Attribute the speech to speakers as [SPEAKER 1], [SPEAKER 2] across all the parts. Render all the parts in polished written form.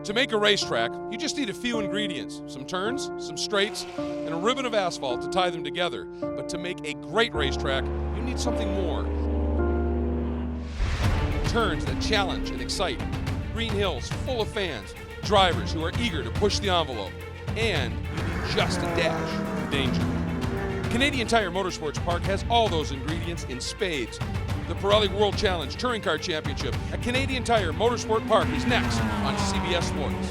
[SPEAKER 1] To make a racetrack, you just need a few ingredients, some turns, some straights, and a ribbon of asphalt to tie them together. But to make a great racetrack, you need something more. Turns that challenge and excite, green hills full of fans, drivers who are eager to push the envelope, and you need just a dash of danger. Canadian Tire Motorsports Park has all those ingredients in spades. The Pirelli World Challenge Touring Car Championship at Canadian Tire Motorsport Park is next on CBS Sports.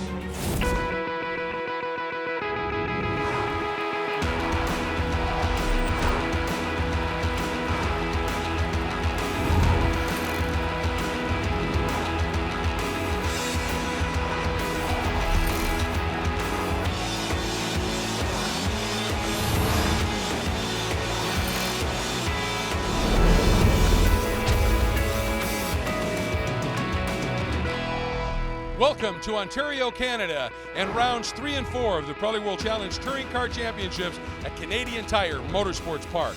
[SPEAKER 1] Welcome to Ontario, Canada, and rounds 3 and 4 of the Pirelli World Challenge Touring Car Championships at Canadian Tire Motorsports Park.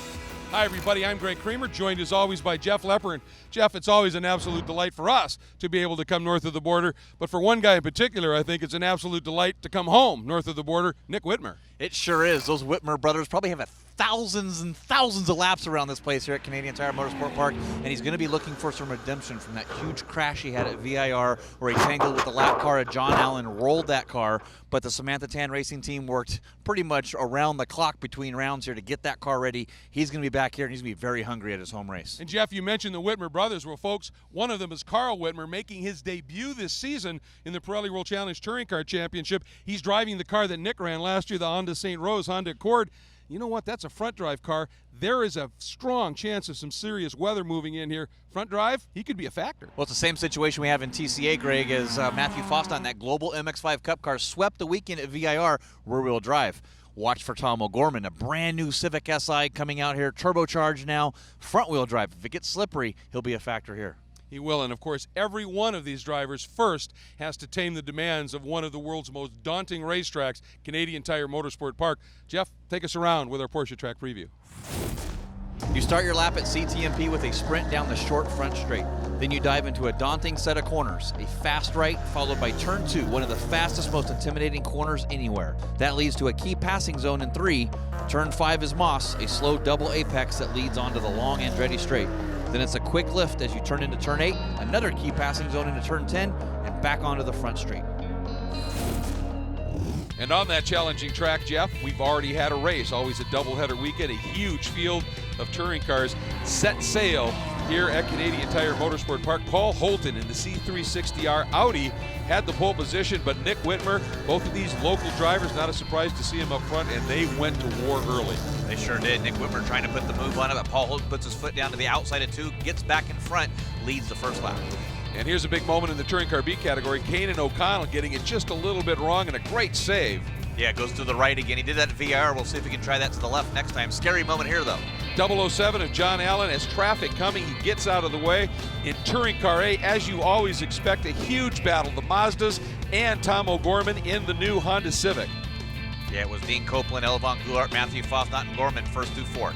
[SPEAKER 1] Hi everybody, I'm Greg Kramer, joined as always by Jeff Lepper. And Jeff, it's always an absolute delight for us to be able to come north of the border, but for one guy in particular, I think it's an absolute delight to come home north of the border, Nick Whitmer.
[SPEAKER 2] It sure is. Those Whitmer brothers probably have thousands and thousands of laps around this place here at Canadian Tire Motorsport Park, and he's going to be looking for some redemption from that huge crash he had at VIR where he tangled with the lap car of John Allen, rolled that car, but the Samantha Tan racing team worked pretty much around the clock between rounds here to get that car ready. He's going to be back here, and he's going to be very hungry at his home race.
[SPEAKER 1] And Jeff, you mentioned the Whitmer brothers. Well, folks, one of them is Carl Whitmer, making his debut this season in the Pirelli World Challenge Touring Car Championship. He's driving the car that Nick ran last year, the Honda St. Rose Honda Accord. You know what? That's a front drive car. There is a strong chance of some serious weather moving in here. Front drive, he could be a factor.
[SPEAKER 2] Well, it's the same situation we have in TCA, Greg, as Matthew Foston, that Global MX-5 Cup car, swept the weekend at VIR rear-wheel drive. Watch for Tom O'Gorman, a brand new Civic Si coming out here, turbocharged now, front-wheel drive. If it gets slippery, he'll be a factor here.
[SPEAKER 1] He will, and of course, every one of these drivers first has to tame the demands of one of the world's most daunting racetracks, Canadian Tire Motorsport Park. Jeff, take us around with our Porsche track preview.
[SPEAKER 2] You start your lap at CTMP with a sprint down the short front straight. Then you dive into a daunting set of corners, a fast right followed by turn 2, one of the fastest, most intimidating corners anywhere. That leads to a key passing zone in 3. Turn 5 is Moss, a slow double apex that leads onto the long Andretti straight. Then it's a quick lift as you turn into turn 8, another key passing zone into turn 10, and back onto the front straight.
[SPEAKER 1] And on that challenging track, Jeff, we've already had a race, always a doubleheader weekend, a huge field of touring cars set sail here at Canadian Tire Motorsport Park. Paul Holton in the C360R Audi had the pole position, but Nick Whitmer, both of these local drivers, not a surprise to see him up front, and they went to war early.
[SPEAKER 2] They sure did. Nick Whitmer trying to put the move on it, but Paul Holton puts his foot down to the outside of 2, gets back in front, leads the first lap.
[SPEAKER 1] And here's a big moment in the Touring Car B category. Kanan O'Connell getting it just a little bit wrong, and a great save.
[SPEAKER 2] Yeah, it goes to the right again. He did that at VR. We'll see if he can try that to the left next time. Scary moment here, though.
[SPEAKER 1] 007 of John Allen. As traffic coming, he gets out of the way. In Touring Car A, as you always expect, a huge battle. The Mazdas and Tom O'Gorman in the new Honda Civic.
[SPEAKER 2] Yeah, it was Dean Copeland, Elvan Goulart, Matthew Fosnot, and Gorman first through fourth.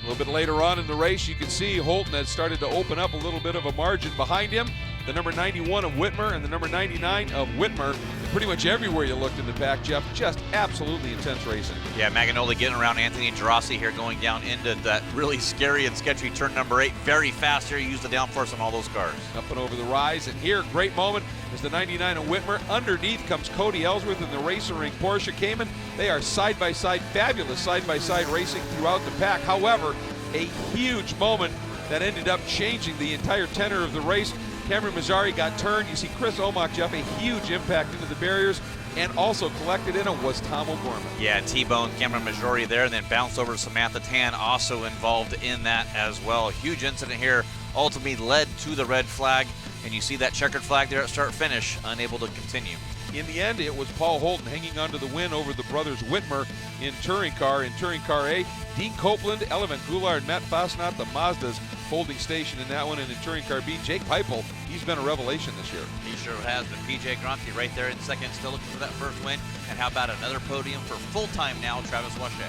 [SPEAKER 1] A little bit later on in the race, you can see Holton had started to open up a little bit of a margin behind him. The number 91 of Whitmer and the number 99 of Whitmer. Pretty much everywhere you looked in the pack, Jeff, just absolutely intense racing.
[SPEAKER 2] Yeah, Maganoli getting around Anthony Gerasi here, going down into that really scary and sketchy turn number 8. Very fast here. He used the downforce on all those cars.
[SPEAKER 1] Up and over the rise, and here, great moment as the 99 of Whitmer. Underneath comes Cody Ellsworth in the Racer Ring Porsche Cayman. They are side-by-side, fabulous side-by-side racing throughout the pack. However, a huge moment that ended up changing the entire tenor of the race. Cameron Mazzari got turned. You see Chris Omach, Jeff, a huge impact into the barriers, and also collected in it was Tom O'Gorman.
[SPEAKER 2] Yeah, T-boned Cameron Mazzari there, and then bounced over to Samantha Tan, also involved in that as well. A huge incident here, ultimately led to the red flag, and you see that checkered flag there at start-finish, unable to continue.
[SPEAKER 1] In the end, it was Paul Holton hanging on to the win over the brothers Whitmer in Touring Car. In Touring Car A, Dean Copeland, Elvan Goulart, and Matt Fosnot, the Mazdas, holding station in that one. And in Touring Car B, Jake Peipel, he's been a revelation this year.
[SPEAKER 2] He sure has been. PJ Gronti right there in second, still looking for that first win. And how about another podium for full-time now, Travis Washay.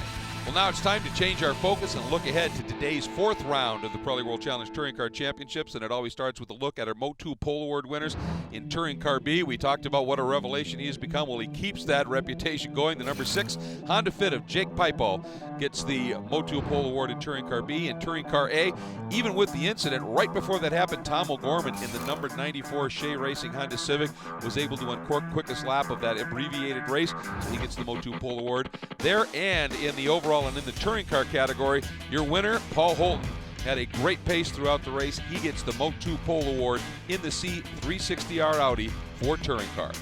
[SPEAKER 1] Well, now it's time to change our focus and look ahead to today's fourth round of the Pirelli World Challenge Touring Car Championships, and it always starts with a look at our MOTUL Pole Award winners in Touring Car B. We talked about what a revelation he has become. Well, he keeps that reputation going. The number 6 Honda Fit of Jake Pipal gets the MOTUL Pole Award in Touring Car B. In Touring Car A, even with the incident, right before that happened, Tom O'Gorman in the number 94 Shea Racing Honda Civic was able to uncork quickest lap of that abbreviated race, so he gets the MOTUL Pole Award there. And in the overall and in the touring car category, your winner, Paul Holton, had a great pace throughout the race. He gets the MOTUL Pole Award in the C360R Audi for touring car.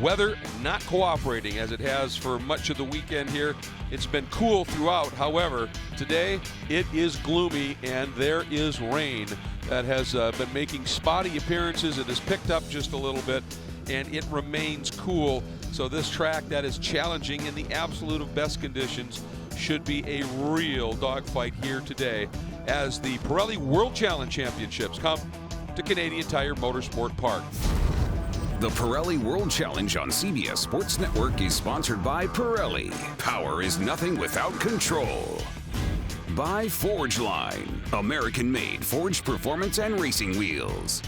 [SPEAKER 1] Weather not cooperating as it has for much of the weekend here. It's been cool throughout. However, today it is gloomy and there is rain that has been making spotty appearances. It has picked up just a little bit and it remains cool. So this track that is challenging in the absolute of best conditions should be a real dogfight here today as the Pirelli World Challenge Championships come to Canadian Tire Motorsport Park.
[SPEAKER 3] The Pirelli World Challenge on CBS Sports Network is sponsored by Pirelli. Power is nothing without control. By FORGELINE, American-made forged performance and racing wheels.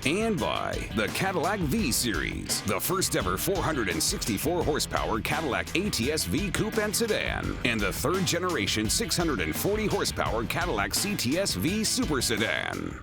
[SPEAKER 3] And by the Cadillac V-Series, the first ever 464 horsepower Cadillac ATS V Coupe and Sedan, and the third generation 640 horsepower Cadillac CTS V Super Sedan.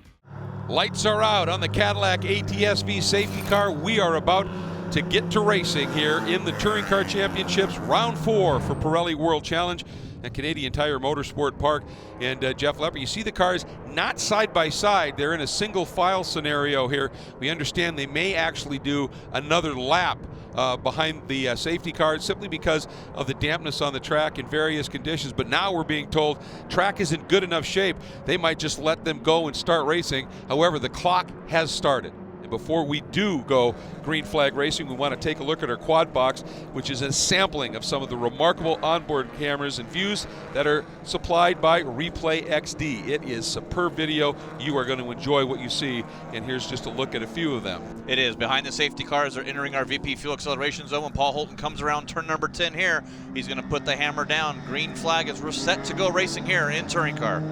[SPEAKER 1] Lights are out on the Cadillac ATS V safety car. We are about to get to racing here in the Touring Car Championships, round 4 for Pirelli World Challenge at Canadian Tire Motorsport Park. And Jeff Lepper, you see the cars not side by side. They're in a single file scenario here. We understand they may actually do another lap behind the safety cars simply because of the dampness on the track in various conditions. But now we're being told track is in good enough shape. They might just let them go and start racing. However, the clock has started. Before we do go green flag racing, we want to take a look at our quad box, which is a sampling of some of the remarkable onboard cameras and views that are supplied by Replay XD. It is superb video. You are going to enjoy what you see, and here's just a look at a few of them.
[SPEAKER 2] It is. Behind the safety cars are entering our VP fuel acceleration zone. When Paul Holton comes around turn number 10 here, he's going to put the hammer down. Green flag is we're set to go racing here in touring car.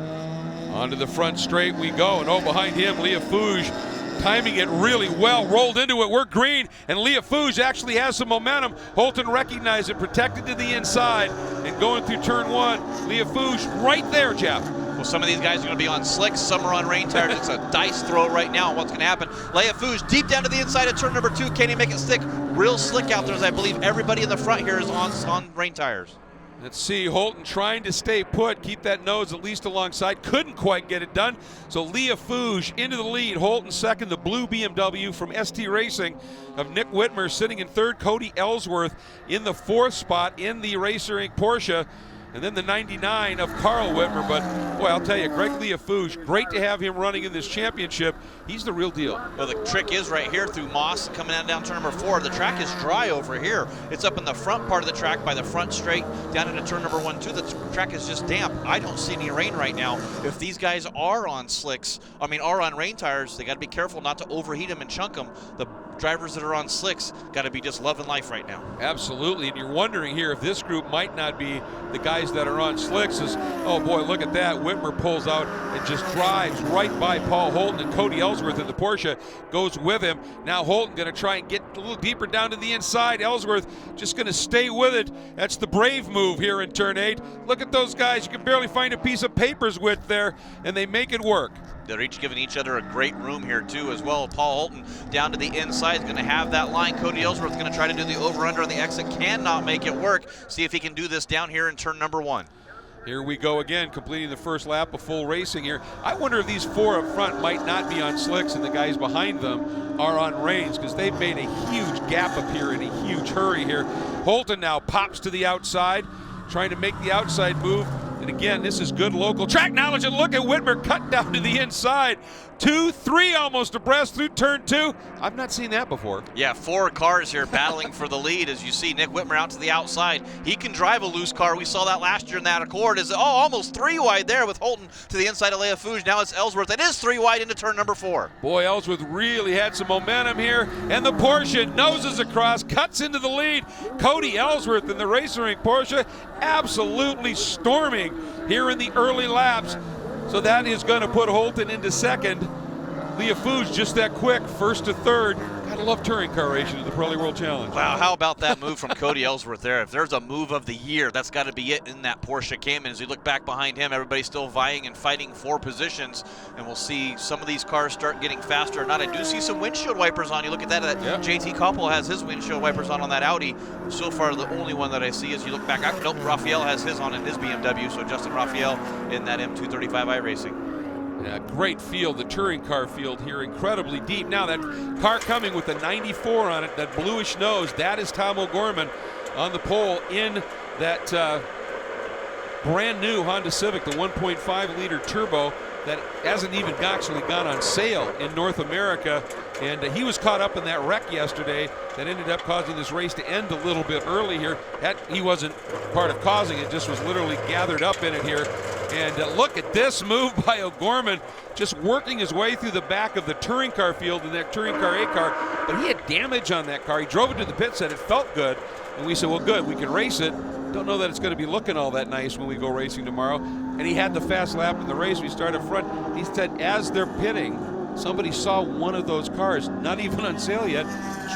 [SPEAKER 1] Onto the front straight we go, and behind him, Leah Fouge timing it really well, rolled into it. We're green, and Leah Fouge actually has some momentum. Holton recognized it, protected to the inside, and going through turn 1, Leah Fouge right there, Jeff.
[SPEAKER 2] Well, some of these guys are going to be on slicks, some are on rain tires. It's a dice throw right now on what's going to happen. Leah Fouge deep down to the inside of turn number 2. Can he make it stick? Real slick out there, as I believe everybody in the front here is on rain tires.
[SPEAKER 1] Let's see, Holton trying to stay put, keep that nose at least alongside. Couldn't quite get it done. So Leah Fouge into the lead. Holton second, the blue BMW from ST Racing of Nick Whitmer sitting in third. Cody Ellsworth in the 4th spot in the Racer Inc. Porsche. And then the 99 of Carl Whitmer. But boy, I'll tell you, Greg Leah Fouge, great to have him running in this championship. He's the real deal.
[SPEAKER 2] Well, the trick is right here through Moss coming down turn number 4. The track is dry over here. It's up in the front part of the track by the front straight down into turn number 1, 2. The track is just damp. I don't see any rain right now. If these guys are on are on rain tires, they got to be careful not to overheat them and chunk them. The drivers that are on slicks got to be just loving life right now.
[SPEAKER 1] Absolutely, and you're wondering here if this group might not be the guys that are on slicks. Oh boy, look at that. Whitmer pulls out and just drives right by Paul Holton, and Cody Ellsworth in the Porsche goes with him. Now Holton going to try and get a little deeper down to the inside. Ellsworth just going to stay with it. That's the brave move here in turn 8. Look at those guys. You can barely find a piece of paper's width there, and they make it work.
[SPEAKER 2] They're each giving each other a great room here too as well. Paul Holton down to the inside is going to have that line. Cody Ellsworth is going to try to do the over-under on the exit. Cannot make it work. See if he can do this down here in turn number 1.
[SPEAKER 1] Here we go again, completing the first lap of full racing here. I wonder if these 4 up front might not be on slicks and the guys behind them are on reins, because they've made a huge gap up here in a huge hurry here. Holton now pops to the outside, trying to make the outside move. And again, this is good local track knowledge, and look at Whitmer cut down to the inside. 2, 3 almost abreast through turn 2. I've not seen that before.
[SPEAKER 2] Yeah, 4 cars here battling for the lead. As you see Nick Whitmer out to the outside. He can drive a loose car. We saw that last year in that Accord. Almost 3 wide there with Holton to the inside of Leafouge. Now it's Ellsworth. It is 3 wide into turn number 4.
[SPEAKER 1] Boy, Ellsworth really had some momentum here, and the Porsche noses across, cuts into the lead. Cody Ellsworth in the Racing Ring Porsche absolutely storming here in the early laps. So that is going to put Holton into second. Leafouge just that quick, first to third. Gotta love touring car racing at the Pirelli World Challenge.
[SPEAKER 2] Wow, how about that move from Cody Ellsworth there? If there's a move of the year, that's got to be it in that Porsche Cayman. As you look back behind him, everybody's still vying and fighting for positions, and we'll see some of these cars start getting faster or not. I do see some windshield wipers on. You look at that,
[SPEAKER 1] Yep.
[SPEAKER 2] JT Koppel has his windshield wipers on that Audi. So far, the only one that I see as you look back. Nope, Raphael has his on in his BMW, so Justin Raphael in that M235i Racing.
[SPEAKER 1] Yeah, great field, the touring car field here, incredibly deep. Now that car coming with the 94 on it, that bluish nose, that is Tom O'Gorman on the pole in that brand new Honda Civic, the 1.5 liter turbo that hasn't even actually gone on sale in North America. And he was caught up in that wreck yesterday that ended up causing this race to end a little bit early here. He wasn't part of causing it, just was literally gathered up in it here. And look at this move by O'Gorman, just working his way through the back of the touring car field in that touring car A car. But he had damage on that car. He drove it to the pit, said it felt good. And we said, well, good, we can race it. Don't know that it's going to be looking all that nice when we go racing tomorrow. And he had the fast lap in the race. We started up front. He said as they're pitting, somebody saw one of those cars, not even on sale yet,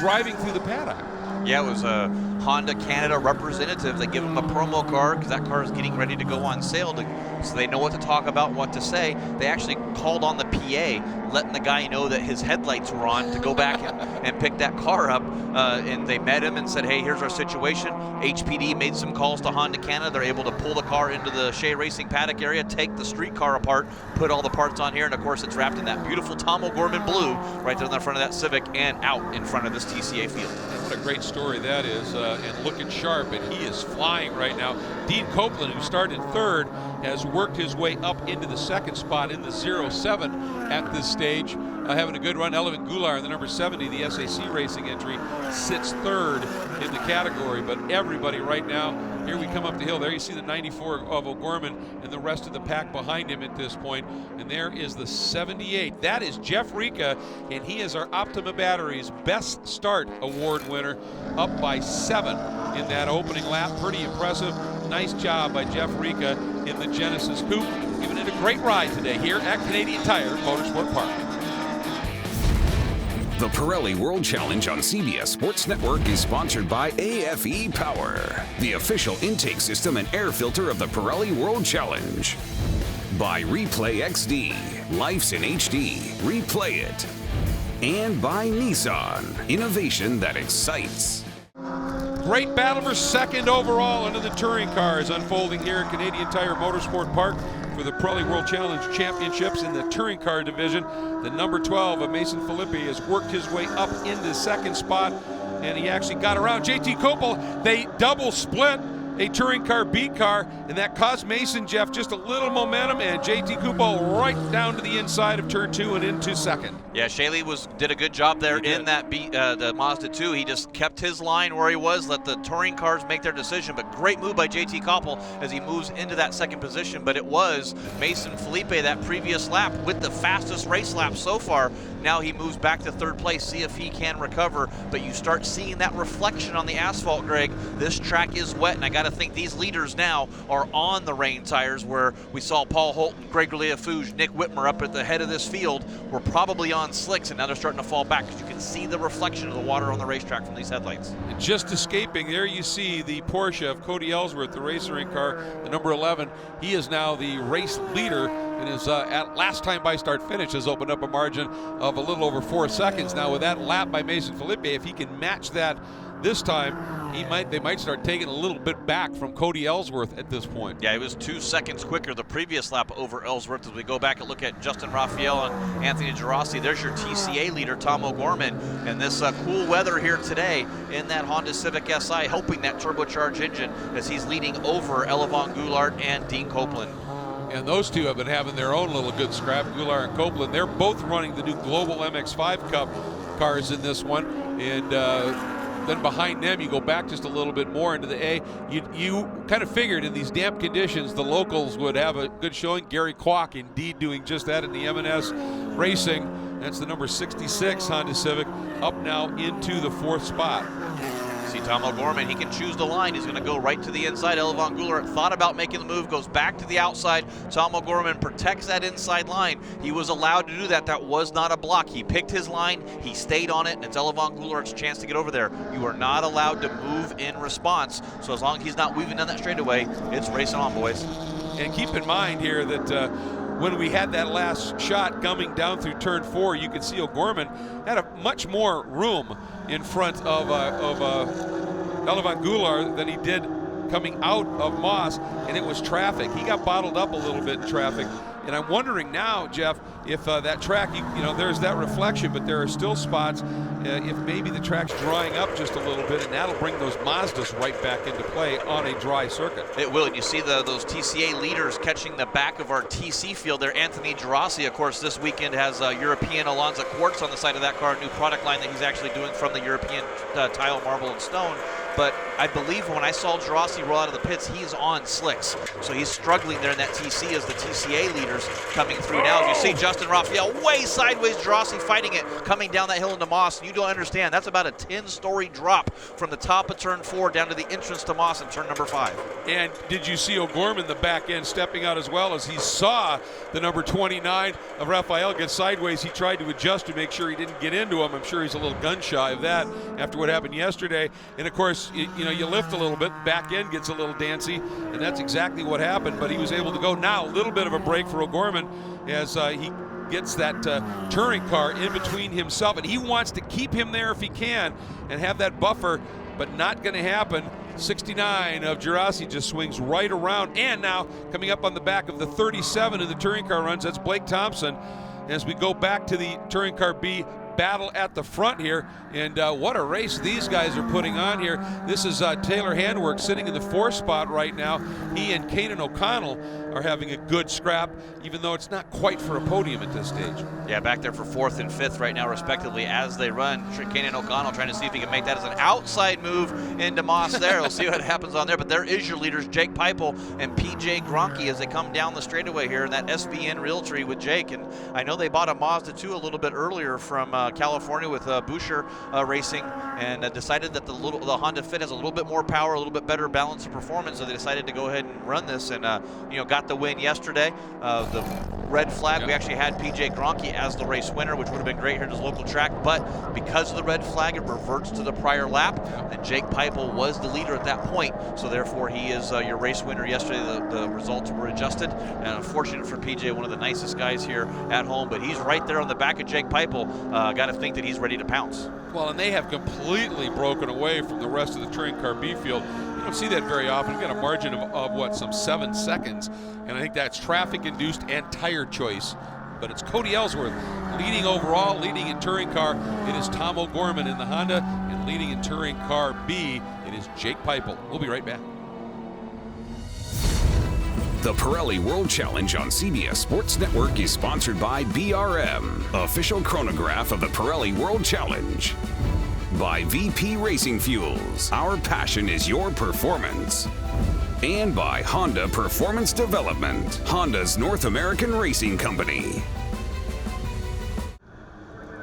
[SPEAKER 1] driving through the paddock.
[SPEAKER 2] Yeah, it was a Honda Canada representative. They give him a promo car because that car is getting ready to go on sale, so they know what to talk about, what to say. They actually called on the PA, letting the guy know that his headlights were on to go back and pick that car up. And they met him and said, hey, here's our situation. HPD made some calls to Honda Canada. They're able to pull the car into the Shea Racing paddock area, take the street car apart, put all the parts on here, and of course it's wrapped in that beautiful Tom O'Gorman blue right there in the front of that Civic and out in front of this TCA field.
[SPEAKER 1] And what a great story that is, and looking sharp, and he is flying right now. Dean Copeland, who started third, has worked his way up into the second spot in the 07 at this stage, having a good run. Elevin Goulart in the number 70, the SAC Racing entry, sits third in the category. But everybody right now, here we come up the hill. There you see the 94 of O'Gorman and the rest of the pack behind him at this point. And there is the 78. That is Jeff Rica, and he is our Optima Batteries Best Start Award winner, up by 7 in that opening lap. Pretty impressive. Nice job by Jeff Rica in the Genesis Coupe, giving it a great ride today here at Canadian Tire Motorsport Park.
[SPEAKER 3] The Pirelli World Challenge on CBS Sports Network is sponsored by AFE Power, the official intake system and air filter of the Pirelli World Challenge. By Replay XD, life's in HD, replay it. And by Nissan, innovation that excites.
[SPEAKER 1] Great battle for second overall into the touring cars unfolding here at Canadian Tire Motorsport Park for the Pirelli World Challenge Championships in the touring car division. The number 12 of Mason Filippi has worked his way up into second spot, and he actually got around JT Koppel. They double split a touring car B car, and that cost Mason, Jeff, just a little momentum, and JT Koppel right down to the inside of turn 2 and into second.
[SPEAKER 2] Yeah, Shaley did a good job there in that the Mazda 2. He just kept his line where he was, let the touring cars make their decision, but great move by JT Koppel as he moves into that second position. But it was Mason Felipe that previous lap with the fastest race lap so far. Now he moves back to third place, see if he can recover. But you start seeing that reflection on the asphalt, Greg. This track is wet, and I got to think these leaders now are on the rain tires, where we saw Paul Holton, Greg Leafouge, Nick Whitmer up at the head of this field were probably on slicks, and now they're starting to fall back because you can see the reflection of the water on the racetrack from these headlights.
[SPEAKER 1] And just escaping, there you see the Porsche of Cody Ellsworth, the racing ring car, the number 11. He is now the race leader, and his at last time by start finish has opened up a margin of a little over 4 seconds. Now with that lap by Mason Felipe, if he can match that this time, they might start taking a little bit back from Cody Ellsworth at this point.
[SPEAKER 2] Yeah, he was 2 seconds quicker the previous lap over Ellsworth. As we go back and look at Justin Raphael and Anthony Gerasi, there's your TCA leader, Tom O'Gorman. And this cool weather here today in that Honda Civic Si, helping that turbocharged engine as he's leading over Elevin Goulart and Dean Copeland.
[SPEAKER 1] And those two have been having their own little good scrap, Goulart and Copeland. They're both running the new Global MX-5 Cup cars in this one. And then behind them, you go back just a little bit more into the A. You kind of figured in these damp conditions, the locals would have a good showing. Gary Kwok indeed doing just that in the M&S Racing. That's the number 66 Honda Civic, up now into the 4th spot.
[SPEAKER 2] See Tom O'Gorman, he can choose the line. He's going to go right to the inside. Elevon Goulart thought about making the move, goes back to the outside. Tom O'Gorman protects that inside line. He was allowed to do that. That was not a block. He picked his line, he stayed on it, and it's Elevon Goulart's chance to get over there. You are not allowed to move in response. So as long as he's not weaving down that straightaway, it's racing on, boys.
[SPEAKER 1] And keep in mind here that when we had that last shot coming down through turn 4, you could see O'Gorman had a much more room in front of Elevon Goulart than he did coming out of Moss, and it was traffic. He got bottled up a little bit in traffic. And I'm wondering now, Jeff, if that track, you know, there's that reflection, but there are still spots, if maybe the track's drying up just a little bit, and that'll bring those Mazdas right back into play on a dry circuit.
[SPEAKER 2] It will, and you see those TCA leaders catching the back of our TC field there. Anthony Girassi, of course, this weekend has European Alonza Quartz on the side of that car, a new product line that he's actually doing from the European tile, marble, and stone. But I believe when I saw Girassi roll out of the pits, he's on slicks. So he's struggling there in that TC as the TCA leaders coming through now. As you see Justin Raphael way sideways, Girassi fighting it, coming down that hill into Moss. And you don't understand, that's about a 10-story drop from the top of turn 4 down to the entrance to Moss in turn number 5.
[SPEAKER 1] And did you see O'Gorman, the back end, stepping out as well as he saw the number 29 of Raphael get sideways? He tried to adjust to make sure he didn't get into him. I'm sure he's a little gun shy of that after what happened yesterday. And of course, you know, you lift a little bit, back end gets a little dancy, and that's exactly what happened. But he was able to go. Now a little bit of a break for O'Gorman as he gets that touring car in between himself, and he wants to keep him there if he can and have that buffer, but not going to happen. 69 of Girassi just swings right around, and now coming up on the back of the 37 in the touring car runs, that's Blake Thompson. As we go back to the touring car B battle at the front here, and what a race these guys are putting on here. This is Taylor Handwork sitting in the 4th spot right now. He and Kanan O'Connell are having a good scrap, even though it's not quite for a podium at this stage.
[SPEAKER 2] Yeah, back there for 4th and 5th right now, respectively, as they run. Kanan O'Connell trying to see if he can make that as an outside move into Moss there. We'll see what happens on there, but there is your leaders, Jake Peipel and PJ Gronke, as they come down the straightaway here in that SVN Realtree with Jake. And I know they bought a Mazda 2 a little bit earlier from California with Boucher Racing, and decided that the Honda Fit has a little bit more power, a little bit better balance of performance, so they decided to go ahead and run this, and got the win yesterday. The red flag, we actually had PJ Gronke as the race winner, which would have been great here at his local track, but because of the red flag, it reverts to the prior lap, and Jake Peipel was the leader at that point, so therefore he is your race winner yesterday. The results were adjusted, and unfortunate for PJ, one of the nicest guys here at home, but he's right there on the back of Jake Peipel. Got to think that he's ready to pounce.
[SPEAKER 1] Well, and they have completely broken away from the rest of the touring car B field. You don't see that very often. You've got a margin of what, some 7 seconds, and I think that's traffic-induced and tire choice. But it's Cody Ellsworth leading overall, leading in touring car. It is Tom O'Gorman in the Honda, and leading in touring car B, it is Jake Peipel. We'll be right back.
[SPEAKER 3] The Pirelli World Challenge on CBS Sports Network is sponsored by BRM, official chronograph of the Pirelli World Challenge. By VP Racing Fuels, our passion is your performance. And by Honda Performance Development, Honda's North American racing company.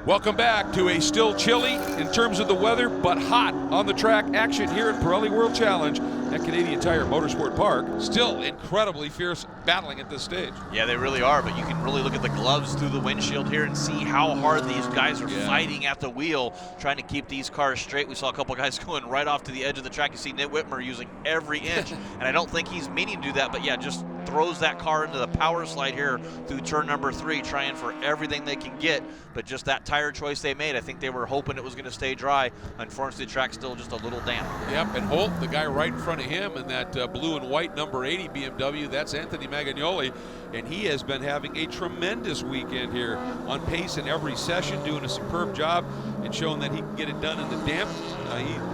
[SPEAKER 1] Welcome back to a still chilly in terms of the weather, but hot on the track action here at Pirelli World Challenge at Canadian Tire Motorsport Park. Still incredibly fierce battling at this stage.
[SPEAKER 2] Yeah, they really are, but you can really look at the gloves through the windshield here and see how hard these guys are fighting at the wheel, trying to keep these cars straight. We saw a couple guys going right off to the edge of the track. You see Nick Whitmer using every inch, and I don't think he's meaning to do that, but yeah, just throws that car into the power slide here through turn number 3, trying for everything they can get, but just that tire choice they made, I think they were hoping it was going to stay dry. Unfortunately, the track's still just a little damp.
[SPEAKER 1] Yep, and Holt, the guy right in front of him in that blue and white number 80 BMW, that's Anthony Magagnoli, and he has been having a tremendous weekend here, on pace in every session, doing a superb job and showing that he can get it done in the damp.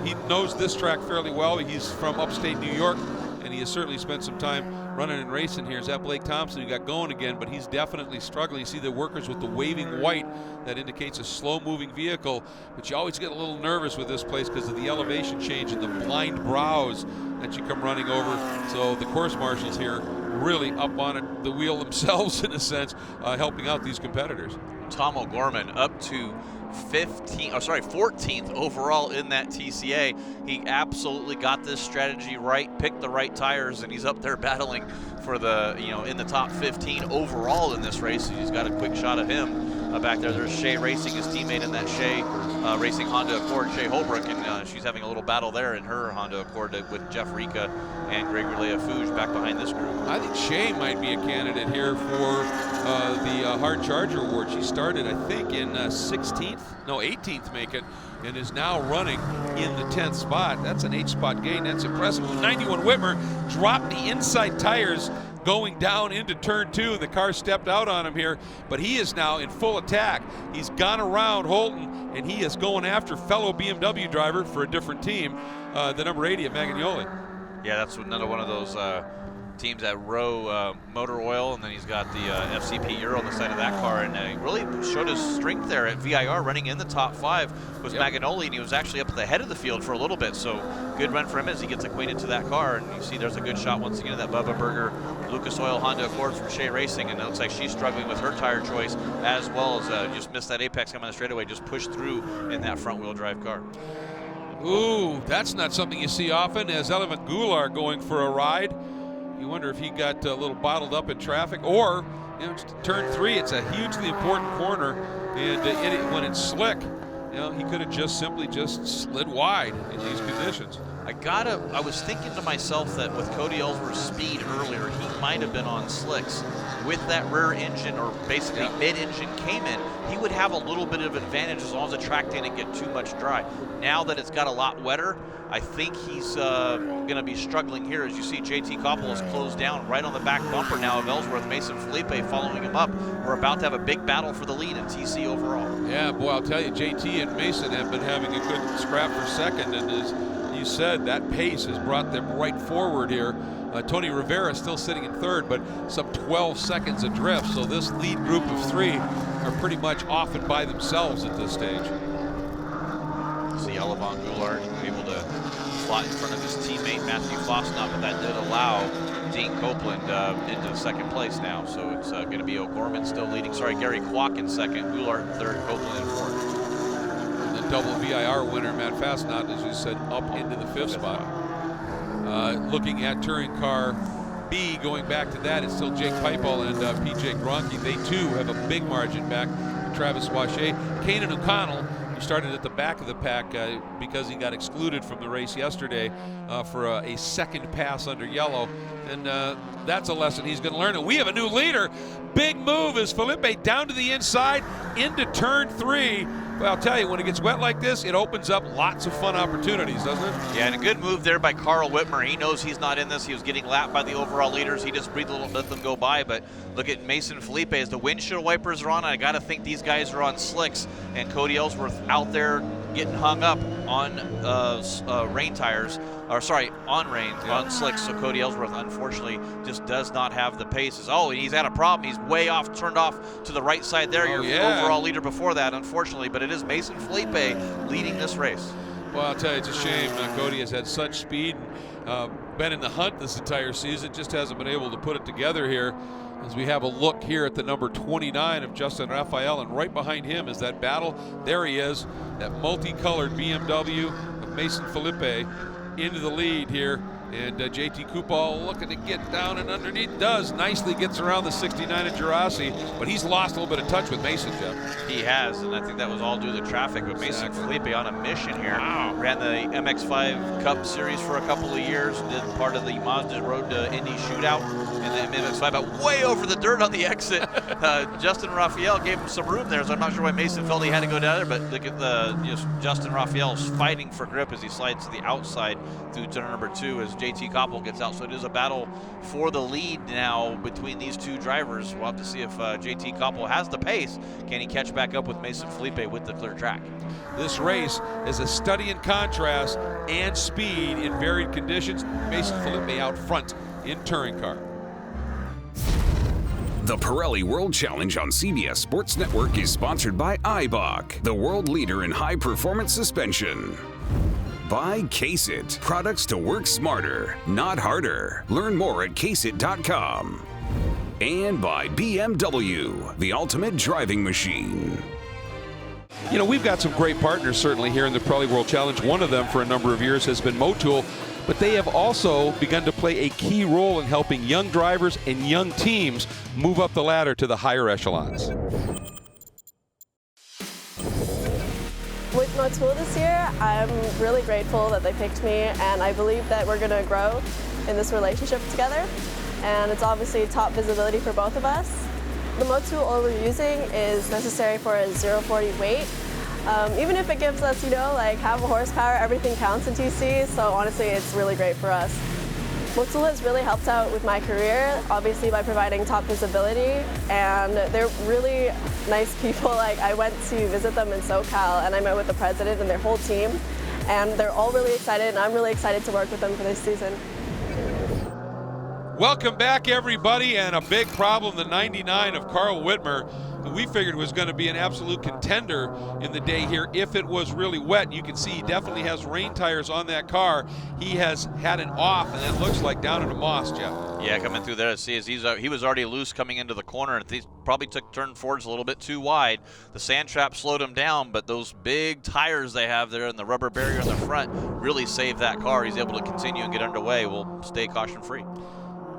[SPEAKER 1] He knows this track fairly well. He's from upstate New York, and he has certainly spent some time running and racing here. Is that Blake Thompson who got going again, but he's definitely struggling. You see the workers with the waving white. That indicates a slow-moving vehicle, but you always get a little nervous with this place because of the elevation change and the blind brows that you come running over. So the course marshals here really up on it, the wheel themselves in a sense, helping out these competitors.
[SPEAKER 2] Tom O'Gorman up to 14th overall in that TCA. He absolutely got this strategy right, picked the right tires, and he's up there battling for the, in the top 15 overall in this race. He's got a quick shot of him back there. There's Shea Racing, his teammate in that Shea Racing Honda Accord, Shea Holbrook, and she's having a little battle there in her Honda Accord with Jeff Rica and Gregory Leafouge back behind this group.
[SPEAKER 1] I think Shea might be a candidate here for the Hard Charger Award. She started, I think, in 18th make it, and is now running in the 10th spot. That's an 8-spot gain. That's impressive. 91 Whitmer dropped the inside tires going down into turn 2. The car stepped out on him here, but he is now in full attack. He's gone around Holton, and he is going after fellow BMW driver for a different team, the number 80 at Magagnoli.
[SPEAKER 2] Yeah, that's another one of those teams that row motor oil, and then he's got the FCP Euro on the side of that car, and he really showed his strength there at VIR, running in the top 5 with Magagnoli, and he was actually up at the head of the field for a little bit, so good run for him as he gets acquainted to that car. And you see there's a good shot once again of that Bubba Berger Lucas Oil Honda Accord from Shea Racing, and it looks like she's struggling with her tire choice, as well as just missed that apex coming on the straightaway, just pushed through in that front wheel drive car.
[SPEAKER 1] Ooh, that's not something you see often, as Elevant Goulart going for a ride. You wonder if he got a little bottled up in traffic, or turn 3, it's a hugely important corner, and when it's slick, he could have just simply slid wide in these conditions.
[SPEAKER 2] I was thinking to myself that with Cody Ellsworth's speed earlier, he might have been on slicks. With that rear engine, or basically mid-engine came in, he would have a little bit of advantage as long as the track didn't get too much dry. Now that it's got a lot wetter, I think he's going to be struggling here. As you see, JT Koppel is closed down right on the back bumper now of Ellsworth. Mason Felipe following him up. We're about to have a big battle for the lead in TC overall.
[SPEAKER 1] Yeah, boy, I'll tell you, JT and Mason have been having a good scrap for second, and as you said, that pace has brought them right forward here. Tony Rivera still sitting in third, but some 12 seconds adrift, so this lead group of 3 are pretty much off and by themselves at this stage.
[SPEAKER 2] See Elevant Goulart able to slot in front of his teammate Matthew Fosnop, but that did allow Dean Copeland into second place now, so it's going to be O'Gorman still leading. Gary Kwok in second, Goulart in third, Copeland in fourth.
[SPEAKER 1] And the double VIR winner, Matt Fastnot, as you said, up into the 5th spot. Looking at touring car B, going back to that, it's still Jake Pipel and PJ Gronke. They too have a big margin back to Travis Wache. Kanan O'Connell, who started at the back of the pack because he got excluded from the race yesterday for a second pass under yellow. And that's a lesson he's going to learn. And we have a new leader. Big move is Felipe down to the inside into turn 3. Well, I'll tell you, when it gets wet like this, it opens up lots of fun opportunities, doesn't it?
[SPEAKER 2] Yeah, and a good move there by Carl Whitmer. He knows he's not in this. He was getting lapped by the overall leaders. He just breathed a little, let them go by. But look at Mason Felipe as the windshield wipers are on. I got to think these guys are on slicks. And Cody Ellsworth out there getting hung up on rain tires. On rain, on slicks. So Cody Ellsworth, unfortunately, just does not have the paces. Oh, he's had a problem. He's way off, turned off to the right side there. Your overall leader before that, unfortunately. But it is Mason Felipe leading this race.
[SPEAKER 1] Well, I'll tell you, it's a shame. Cody has had such speed, been in the hunt this entire season, just hasn't been able to put it together here. As we have a look here at the number 29 of Justin Raphael, and right behind him is that battle. There he is, that multicolored BMW of Mason Felipe into the lead here. And JT Kupal looking to get down and underneath, does nicely, gets around the 69 of Gerasi, but he's lost a little bit of touch with Mason, Jeff.
[SPEAKER 2] He has, and I think that was all due to the traffic, but Mason Felipe on a mission here. Wow. Ran the MX-5 Cup Series for a couple of years, did part of the Mazda Road to Indy shootout in the MX-5, but way over the dirt on the exit. Justin Raphael gave him some room there, so I'm not sure why Mason felt he had to go down there, but look at Justin Raphael's fighting for grip as he slides to the outside through turn number 2 as JT Koppel gets out. So it is a battle for the lead now between these two drivers. We'll have to see if JT Koppel has the pace. Can he catch back up with Mason Felipe with the clear track?
[SPEAKER 1] This race is a study in contrast and speed in varied conditions. Mason Felipe out front in touring car.
[SPEAKER 3] The Pirelli World Challenge on CBS Sports Network is sponsored by Eibach, the world leader in high-performance suspension. By Case-It, products to work smarter, not harder. Learn more at caseit.com. And by BMW, the ultimate driving machine.
[SPEAKER 1] You know, we've got some great partners certainly here in the Pirelli World Challenge. One of them for a number of years has been MOTUL, but they have also begun to play a key role in helping young drivers and young teams move up the ladder to the higher echelons.
[SPEAKER 4] With MOTUL this year, I'm really grateful that they picked me, and I believe that we're going to grow in this relationship together. And it's obviously top visibility for both of us. The MOTUL we're using is necessary for a 0-40 weight. Even if it gives us, you know, like half a horsepower, everything counts in TC, so honestly it's really great for us. MOTUL has really helped out with my career, obviously by providing top visibility, and they're really nice people. Like, I went to visit them in SoCal and I met with the president and their whole team, and they're all really excited, and I'm really excited to work with them for this season.
[SPEAKER 1] Welcome back, everybody, and a big problem, the 99 of Carl Whitmer, who we figured was going to be an absolute contender in the day here if it was really wet. You can see he definitely has rain tires on that car. He has had an off, and it looks like down into moss, Jeff.
[SPEAKER 2] Yeah, coming through there to see as he was already loose coming into the corner, and he probably took turn fours a little bit too wide. The sand trap slowed him down, but those big tires they have there and the rubber barrier in the front really saved that car. He's able to continue and get underway. We'll stay caution free.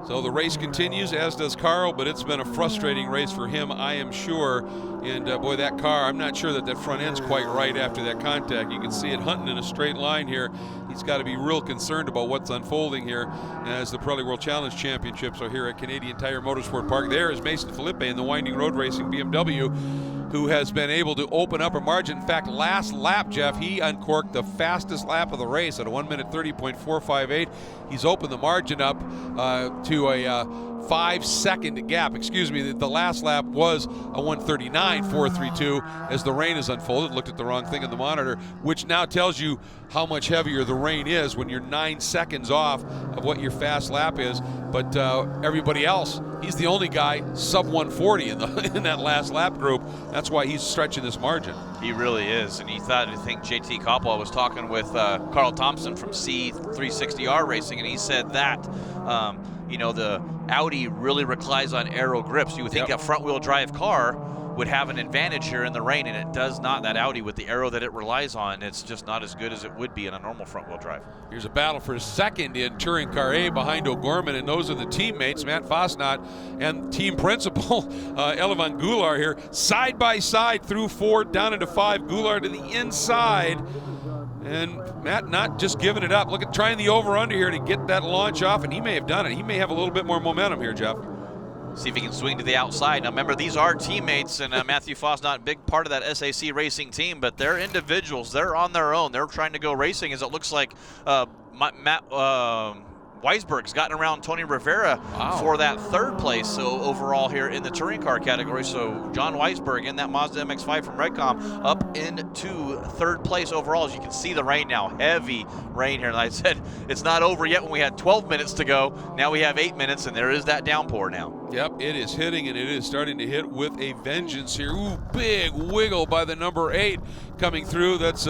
[SPEAKER 1] So the race continues, as does Carl, but it's been a frustrating race for him, I am sure. And boy, that car, I'm not sure that front end's quite right after that contact. You can see it hunting in a straight line here. He's got to be real concerned about what's unfolding here as the Pirelli World Challenge Championships are here at Canadian Tire Motorsport Park. There is Mason Felipe in the Winding Road Racing BMW, who has been able to open up a margin. In fact, last lap, Jeff, he uncorked the fastest lap of the race at a 1 minute 30.458. He's opened the margin up to a 5-second gap. Excuse me, the last lap was a 1:39.432 as the rain has unfolded. Looked at the wrong thing on the monitor, which now tells you how much heavier the rain is when you're 9 seconds off of what your fast lap is. But everybody else, he's the only guy sub 140 in that last lap group. That's why he's stretching this margin.
[SPEAKER 2] He really is, and I think JT Coppola was talking with Carl Thompson from C360R Racing, and he said that you know, the Audi really relies on aero grips. You would think a front-wheel drive car would have an advantage here in the rain, and it does not. That Audi, with the aero that it relies on, it's just not as good as it would be in a normal front-wheel drive. Here's
[SPEAKER 1] a battle for second in Touring Car A behind O'Gorman, and those are the teammates, Matt Fosnot and team principal Elevan Goulart here, side by side through 4, down into 5. Goulart to the inside. And Matt not just giving it up. Look at trying the over-under here to get that launch off, and he may have done it. He may have a little bit more momentum here, Jeff.
[SPEAKER 2] See if he can swing to the outside. Now remember, these are teammates, and Matthew Foss not a big part of that SAC racing team, but they're individuals. They're on their own. They're trying to go racing, as it looks like Matt Weisberg's gotten around Tony Rivera for that 3rd place so overall here in the touring car category. So John Weisberg in that Mazda MX-5 from Redcom up into 3rd place overall. As you can see the rain now, heavy rain here. And I said it's not over yet when we had 12 minutes to go. Now we have 8 minutes, and there is that downpour now.
[SPEAKER 1] Yep, it is hitting, and it is starting to hit with a vengeance here. Ooh, big wiggle by the number 8 coming through. That's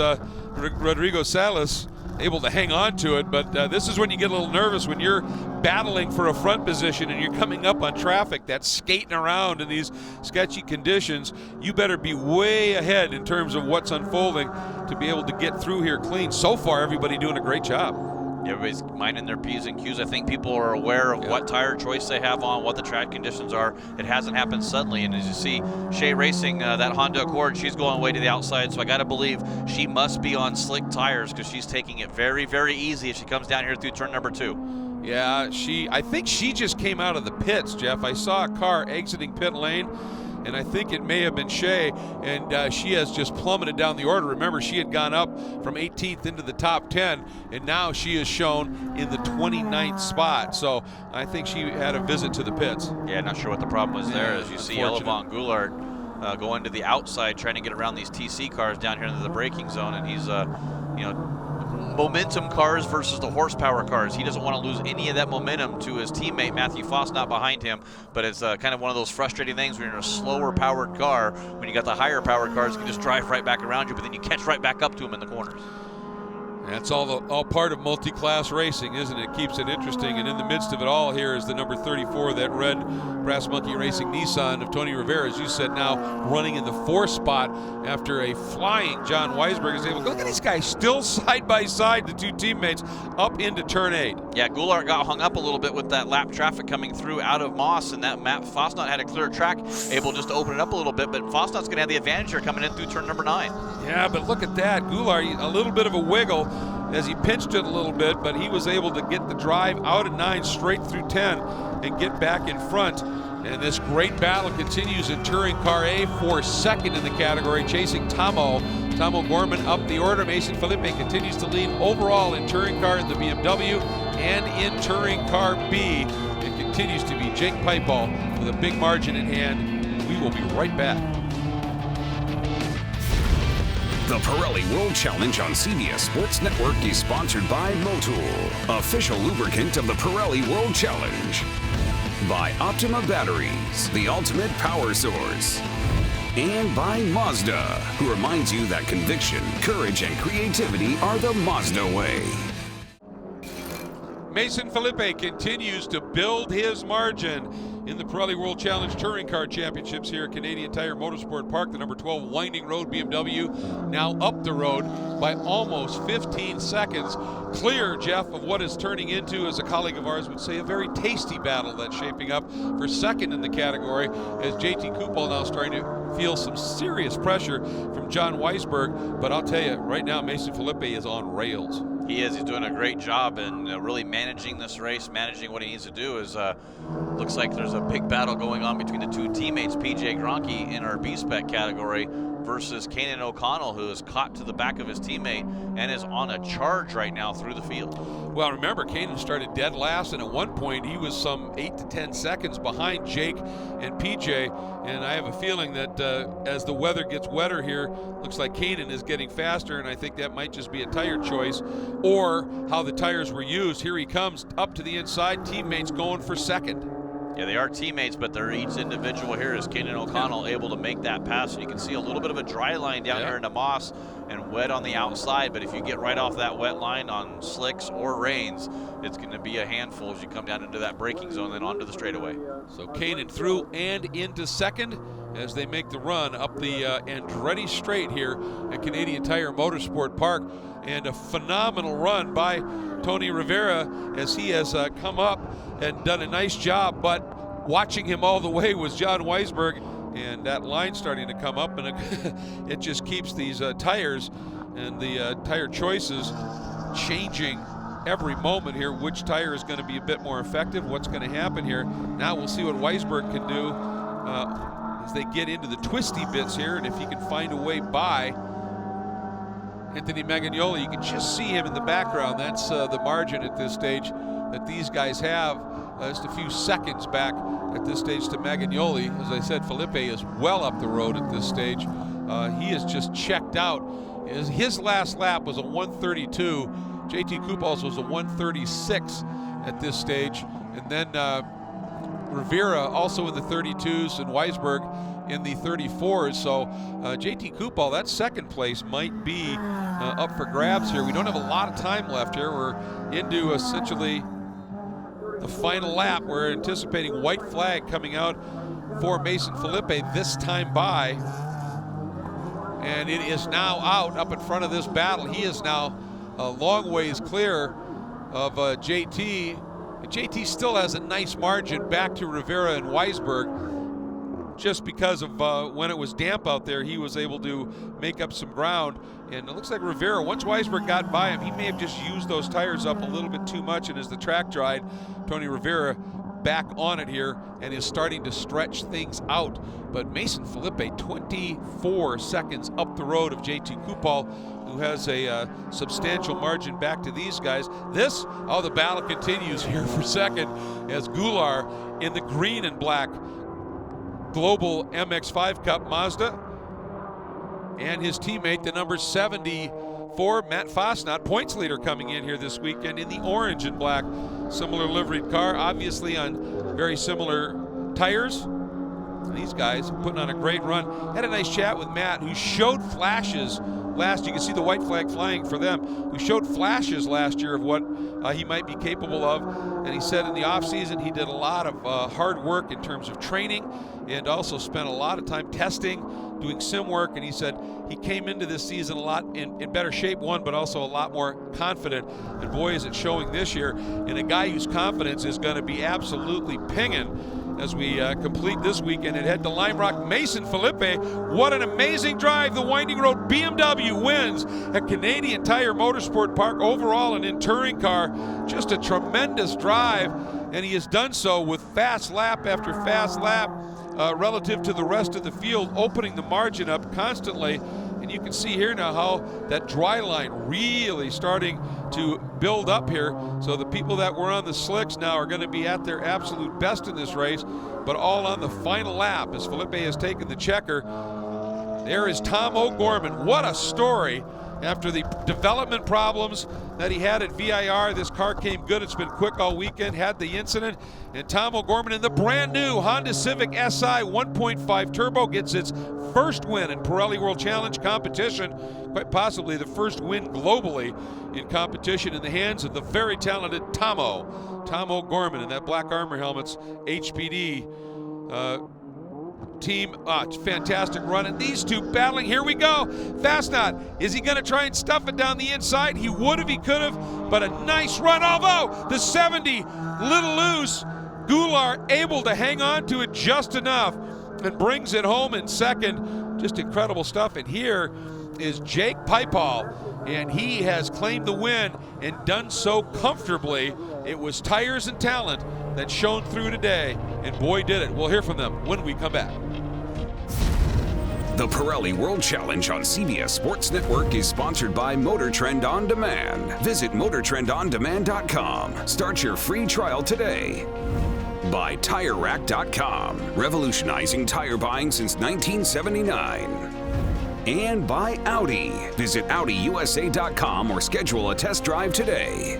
[SPEAKER 1] Rodrigo Salas, able to hang on to it, but this is when you get a little nervous when you're battling for a front position and you're coming up on traffic that's skating around in these sketchy conditions. You better be way ahead in terms of what's unfolding to be able to get through here clean. So far, everybody doing a great job.
[SPEAKER 2] Everybody's minding their P's and Q's. I think people are aware of what tire choice they have on, what the track conditions are. It hasn't happened suddenly, and as you see, Shea Racing, that Honda Accord, she's going way to the outside, so I got to believe she must be on slick tires because she's taking it very, very easy as she comes down here through turn number 2.
[SPEAKER 1] Yeah, I think she just came out of the pits, Jeff. I saw a car exiting pit lane, and I think it may have been Shea, and she has just plummeted down the order. Remember, she had gone up from 18th into the top 10, and now she is shown in the 29th spot. So I think she had a visit to the pits.
[SPEAKER 2] Yeah, not sure what the problem was there. As you see Elevan Goulart going to the outside, trying to get around these TC cars down here into the braking zone, and he's momentum cars versus the horsepower cars. He doesn't want to lose any of that momentum to his teammate Matthew Foss not behind him, but it's kind of one of those frustrating things when you're in a slower powered car. When you got the higher powered cars, you can just drive right back around you, but then you catch right back up to him in the corners.
[SPEAKER 1] That's all part of multi-class racing, isn't it? Keeps it interesting. And in the midst of it all here is the number 34, that red Brass Monkey Racing Nissan of Tony Rivera, as you said, now running in the 4th spot after a flying John Weisberg is able to look at these guys still side by side, the two teammates, up into turn 8.
[SPEAKER 2] Yeah, Goulart got hung up a little bit with that lap traffic coming through out of Moss, and that Matt Fosnot had a clear track, able just to open it up a little bit, but Fosnot's going to have the advantage here coming in through turn number 9.
[SPEAKER 1] Yeah, but look at that. Goulart, a little bit of a wiggle as he pinched it a little bit, but he was able to get the drive out of 9 straight through 10 and get back in front. And this great battle continues in Touring Car A for second in the category, chasing Tomo Gorman up the order. Mason Felipe continues to lead overall in Touring Car in the BMW and in Touring Car B. It continues to be Jake Pipeball with a big margin in hand. We will be right back.
[SPEAKER 3] The Pirelli World Challenge on CBS Sports Network is sponsored by MOTUL, official lubricant of the Pirelli World Challenge. By Optima Batteries, the ultimate power source. And by Mazda, who reminds you that conviction, courage, and creativity are the Mazda way.
[SPEAKER 1] Mason Felipe continues to build his margin in the Pirelli World Challenge Touring Car Championships here at Canadian Tire Motorsport Park. The number 12 Winding Road BMW now up the road by almost 15 seconds. Clear, Jeff, of what is turning into, as a colleague of ours would say, a very tasty battle that's shaping up for second in the category, as JT Kupal now starting to feel some serious pressure from John Weisberg. But I'll tell you, right now, Mason Felipe is on rails.
[SPEAKER 2] He is. He's doing a great job in really managing this race, managing what he needs to do. Is looks like there's a big battle going on between the two teammates, PJ Gronke in our B-Spec category versus Kanan O'Connell, who is caught to the back of his teammate and is on a charge right now through the field.
[SPEAKER 1] Well, remember, Kanan started dead last, and at one point he was some 8 to 10 seconds behind Jake and PJ, and I have a feeling that as the weather gets wetter here, looks like Kanan is getting faster, and I think that might just be a tire choice or how the tires were used. Here he comes up to the inside, teammates going for second.
[SPEAKER 2] Yeah, they are teammates, but they're each individual here. Is Kanan O'Connell able to make that pass? And you can see a little bit of a dry line down here into Moss and wet on the outside, but if you get right off that wet line on slicks or rains, it's going to be a handful as you come down into that braking zone and onto the straightaway.
[SPEAKER 1] So Kanan through and into second as they make the run up the Andretti Straight here at Canadian Tire Motorsport Park. And a phenomenal run by Tony Rivera as he has come up and done a nice job, but watching him all the way was John Weisberg, and that line starting to come up, and it just keeps these tires and the tire choices changing every moment here. Which tire is going to be a bit more effective? What's going to happen here? Now we'll see what Weisberg can do as they get into the twisty bits here, and if he can find a way by Anthony Magagnoli. You can just see him in the background. That's the margin at this stage that these guys have. Just a few seconds back at this stage to Magagnoli. As I said, Felipe is well up the road at this stage. He is just checked out. His last lap was a 132. JT Kupal's was a 136 at this stage. And then Rivera also in the 32s and Weisberg in the 34s. So JT Kupal, that second place might be up for grabs here. We don't have a lot of time left here. We're into essentially the final lap. We're anticipating white flag coming out for Mason Felipe this time by. And it is now out up in front of this battle. He is now a long ways clear of JT. And JT still has a nice margin back to Rivera and Weisberg. Just because of when it was damp out there, he was able to make up some ground. And it looks like Rivera, once Weisberg got by him, he may have just used those tires up a little bit too much. And as the track dried, Tony Rivera back on it here and is starting to stretch things out. But Mason Felipe, 24 seconds up the road of JT Kupal, who has a substantial margin back to these guys. The battle continues here for second as Goulart in the green and black Global MX-5 Cup Mazda and his teammate, the number 70 for Matt Fosnot, points leader coming in here this weekend in the orange and black. Similar liveried car, obviously on very similar tires. These guys putting on a great run. Had a nice chat with Matt, who showed flashes last. You can see the white flag flying for them, who showed flashes last year of what he might be capable of. And he said in the offseason he did a lot of hard work in terms of training and also spent a lot of time testing, doing sim work. And he said he came into this season a lot in better shape, one, but also a lot more confident. And boy, is it showing this year. And a guy whose confidence is going to be absolutely pinging as we complete this weekend and head to Lime Rock. Mason Felipe, what an amazing drive. The Winding Road BMW wins at Canadian Tire Motorsport Park. Overall, an in touring car, just a tremendous drive, and he has done so with fast lap after fast lap relative to the rest of the field, opening the margin up constantly. And you can see here now how that dry line really starting to build up here. So the people that were on the slicks now are going to be at their absolute best in this race, but all on the final lap as Felipe has taken the checker. There is Tom O'Gorman. What a story. After the development problems that he had at VIR, this car came good. It's been quick all weekend, had the incident. And Tom O'Gorman in the brand new Honda Civic Si 1.5 Turbo gets its first win in Pirelli World Challenge competition, quite possibly the first win globally in competition, in the hands of the very talented Tom O'Gorman in that black armor helmet's HPD team. It's a fantastic run, and these two battling. Here we go. Fastnot, is he going to try and stuff it down the inside? He would have, he could have, but a nice run, although the 70 little loose. Goulart able to hang on to it just enough and brings it home in second. Just incredible stuff. And here is Jake Pipal, and he has claimed the win and done so comfortably. It was tires and talent that shone through today, and boy did it. We'll hear from them when we come back.
[SPEAKER 3] The Pirelli World Challenge on CBS Sports Network is sponsored by MotorTrend On Demand. Visit MotorTrendOnDemand.com. Start your free trial today. By TireRack.com, revolutionizing tire buying since 1979. And by Audi. Visit AudiUSA.com or schedule a test drive today.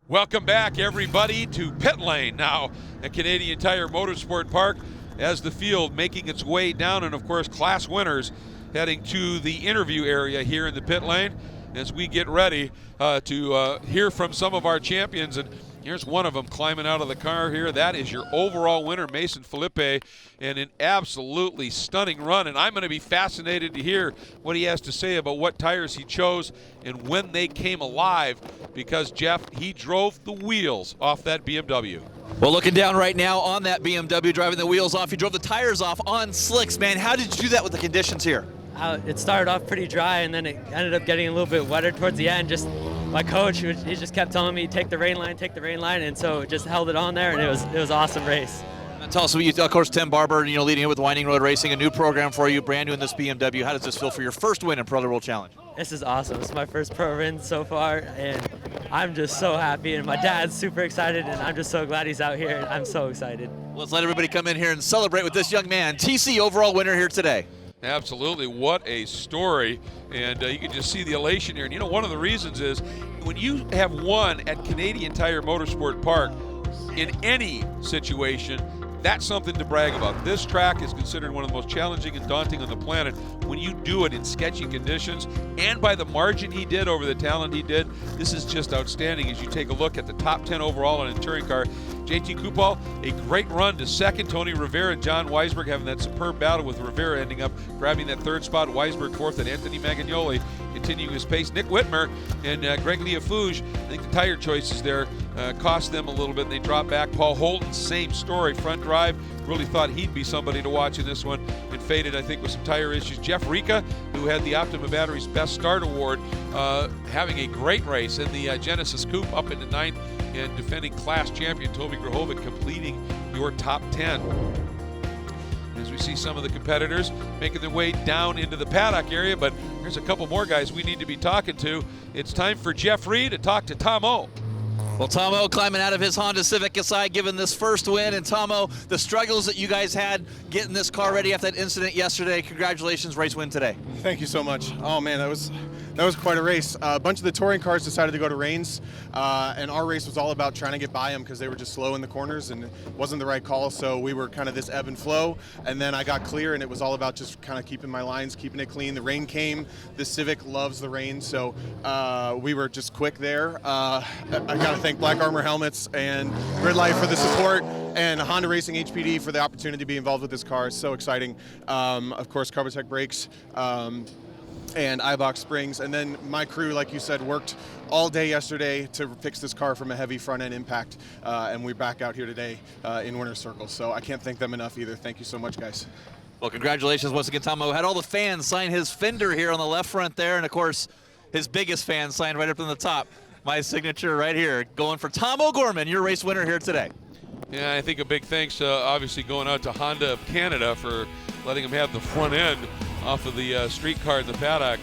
[SPEAKER 1] Welcome back, everybody, to pit lane now at Canadian Tire Motorsport Park as the field making its way down, and of course class winners heading to the interview area here in the pit lane as we get ready to hear from some of our champions. And here's one of them climbing out of the car here. That is your overall winner, Mason Felipe, and an absolutely stunning run. And I'm going to be fascinated to hear what he has to say about what tires he chose and when they came alive, because, Jeff, he drove the wheels off that BMW.
[SPEAKER 2] Well, looking down right now on that BMW, driving the wheels off, he drove the tires off on slicks. Man, how did you do that with the conditions here?
[SPEAKER 5] It started off pretty dry, and then it ended up getting a little bit wetter towards the end. Just my coach, he just kept telling me, take the rain line, and so it just held it on there, and it was an awesome race.
[SPEAKER 2] And tell us, of course, Tim Barber, leading in with Winding Road Racing, a new program for you, brand new in this BMW. How does this feel for your first win in Pirelli World Challenge?
[SPEAKER 5] This is awesome. It's my first pro win so far, and I'm just so happy, and my dad's super excited, and I'm just so glad he's out here, and I'm so excited.
[SPEAKER 2] Let's let everybody come in here and celebrate with this young man, TC overall winner here today.
[SPEAKER 1] Absolutely, what a story, and you can just see the elation here. And one of the reasons is when you have won at Canadian Tire Motorsport Park in any situation, that's something to brag about. This track is considered one of the most challenging and daunting on the planet. When you do it in sketchy conditions, and by the margin he did over the talent he did, this is just outstanding as you take a look at the top 10 overall on a touring car. JT Kupal, a great run to second. Tony Rivera and John Weisberg having that superb battle with Rivera ending up grabbing that third spot. Weisberg fourth, and Anthony Magagnoli continuing his pace. Nick Whitmer and Greg Liafouge, I think the tire choices there cost them a little bit, and they dropped back. Paul Holton, same story, front drive. Really thought he'd be somebody to watch in this one, and faded, I think, with some tire issues. Jeff Rica, who had the Optima Batteries Best Start Award, having a great race in the Genesis Coupe up into ninth, and defending class champion Toby Grahovic completing your top 10. As we see some of the competitors making their way down into the paddock area, but there's a couple more guys we need to be talking to. It's time for Jeff Reed to talk to Tom O.
[SPEAKER 2] Well, Tom O climbing out of his Honda Civic Si, given this first win. And Tom O, the struggles that you guys had getting this car ready after that incident yesterday, congratulations, race win today.
[SPEAKER 6] Thank you so much. Oh man, that was That was quite a race. A bunch of the touring cars decided to go to Reigns, and our race was all about trying to get by them because they were just slow in the corners and it wasn't the right call, so we were kind of this ebb and flow, and then I got clear and it was all about just kind of keeping my lines, keeping it clean. The rain came. The Civic loves the rain, so we were just quick there. I got to thank Black Armor Helmets and Grid Life for the support, and Honda Racing HPD for the opportunity to be involved with this car. It's so exciting. Of course, Carbotech Brakes, and Eibach Springs, and then my crew, like you said, worked all day yesterday to fix this car from a heavy front end impact, and we're back out here today in winner's circle, so I can't thank them enough either. Thank you so much, guys.
[SPEAKER 2] Well, congratulations once again, Tomo. Had all the fans sign his fender here on the left front there, and of course his biggest fan signed right up in the top. My signature right here, going for Tom O'Gorman, your race winner here today.
[SPEAKER 1] Yeah, I think a big thanks obviously going out to Honda of Canada for letting him have the front end off of the street car in the paddock.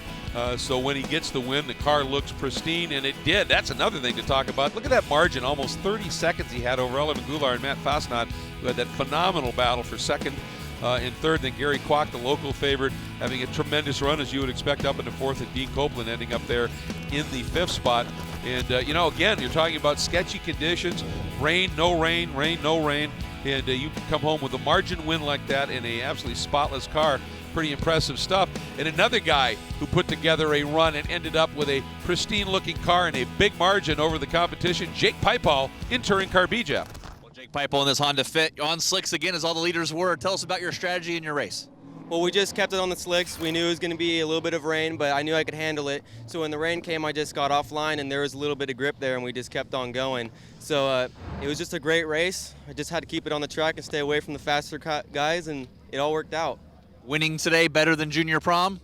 [SPEAKER 1] So when he gets the win, the car looks pristine, and it did. That's another thing to talk about. Look at that margin, almost 30 seconds he had over Elvin Goulart and Matt Fasnacht, who had that phenomenal battle for second and third. Then Gary Kwok, the local favorite, having a tremendous run, as you would expect, up into fourth, and Dean Copeland ending up there in the fifth spot. And, you know, again, you're talking about sketchy conditions, rain, no rain, rain, no rain, and you can come home with a margin win like that in a absolutely spotless car. Pretty impressive stuff. And another guy who put together a run and ended up with a pristine-looking car and a big margin over the competition, Jake Pipal in Touring Car B, Jeff.
[SPEAKER 2] Well, Jake Pipal in this Honda Fit on slicks again, as all the leaders were. Tell us about your strategy in your race.
[SPEAKER 7] Well, we just kept it on the slicks. We knew it was going to be a little bit of rain, but I knew I could handle it. So when the rain came, I just got offline, and there was a little bit of grip there, and we just kept on going. So it was just a great race. I just had to keep it on the track and stay away from the faster guys, and it all worked out.
[SPEAKER 2] Winning today better than junior prom?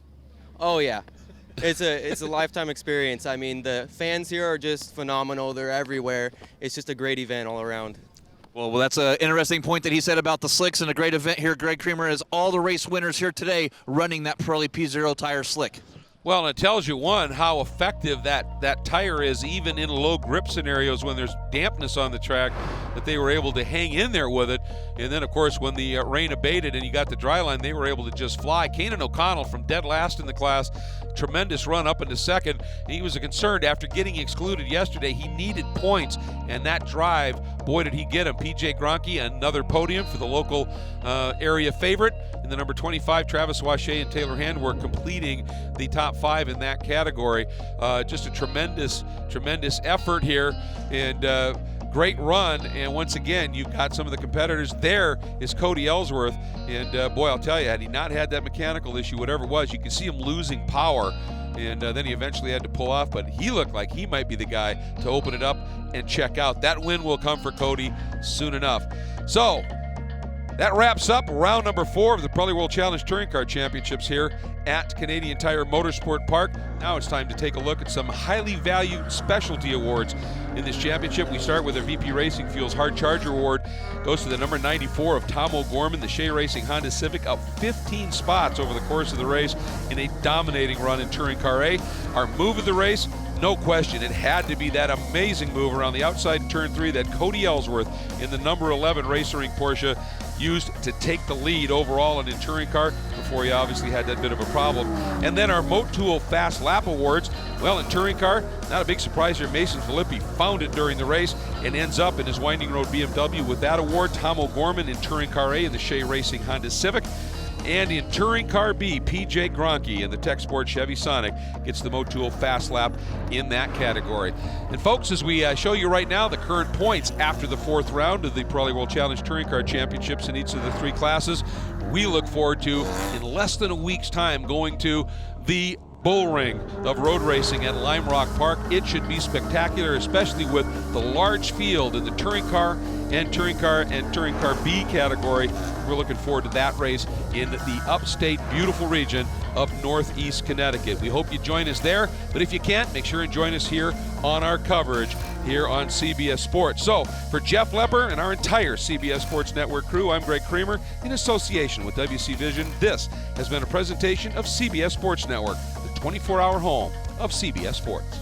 [SPEAKER 7] Oh, yeah. It's a lifetime experience. I mean, the fans here are just phenomenal. They're everywhere. It's just a great event all around.
[SPEAKER 2] Well, that's an interesting point that he said about the slicks, and a great event here. Greg Creamer has all the race winners here today running that Pirelli P0 tire slick.
[SPEAKER 1] Well, and it tells you, one, how effective that tire is even in low grip scenarios when there's dampness on the track, that they were able to hang in there with it. And then, of course, when the rain abated and you got the dry line, they were able to just fly. Kanan O'Connell from dead last in the class, tremendous run up into second. He was concerned after getting excluded yesterday. He needed points, and that drive, boy, did he get him. PJ Gronke, another podium for the local area favorite. And the number 25, Travis Wache and Taylor Handwork, completing the top 5 in that category. Just a tremendous effort here, and great run. And once again, you've got some of the competitors. There is Cody Ellsworth, and boy, I'll tell you, had he not had that mechanical issue, whatever it was, you can see him losing power, and then he eventually had to pull off, but he looked like he might be the guy to open it up and check out. That win will come for Cody soon enough. So that wraps up round number 4 of the Pirelli World Challenge Touring Car Championships here at Canadian Tire Motorsport Park. Now it's time to take a look at some highly valued specialty awards in this championship. We start with our VP Racing Fuels Hard Charger Award. Goes to the number 94 of Tom O'Gorman, the Shea Racing Honda Civic, up 15 spots over the course of the race in a dominating run in Touring Car A. Our move of the race, no question, it had to be that amazing move around the outside in turn 3 that Cody Ellsworth in the number 11 Racer Inc. Porsche used to take the lead overall in a touring car before he obviously had that bit of a problem. And then our MOTUL Fast Lap Awards. Well, in touring car, not a big surprise here. Mason Filippi found it during the race and ends up in his Winding Road BMW with that award. Tom O'Gorman in Touring Car A in the Shea Racing Honda Civic. And in Touring Car B, PJ Gronke in the Tech Sport Chevy Sonic gets the MOTUL Fast Lap in that category. And folks, as we show you right now the current points after the 4th round of the Pirelli World Challenge Touring Car Championships in each of the 3 classes, we look forward to, in less than a week's time, going to the bull ring of road racing at Lime Rock Park. It should be spectacular, especially with the large field in the touring car and touring car B category. We're looking forward to that race in the upstate beautiful region of Northeast Connecticut. We hope you join us there, but if you can't, make sure and join us here on our coverage here on CBS Sports. So for Jeff Lepper and our entire CBS Sports Network crew, I'm Greg Creamer in association with WC Vision. This has been a presentation of CBS Sports Network, the 24-hour home of CBS Sports.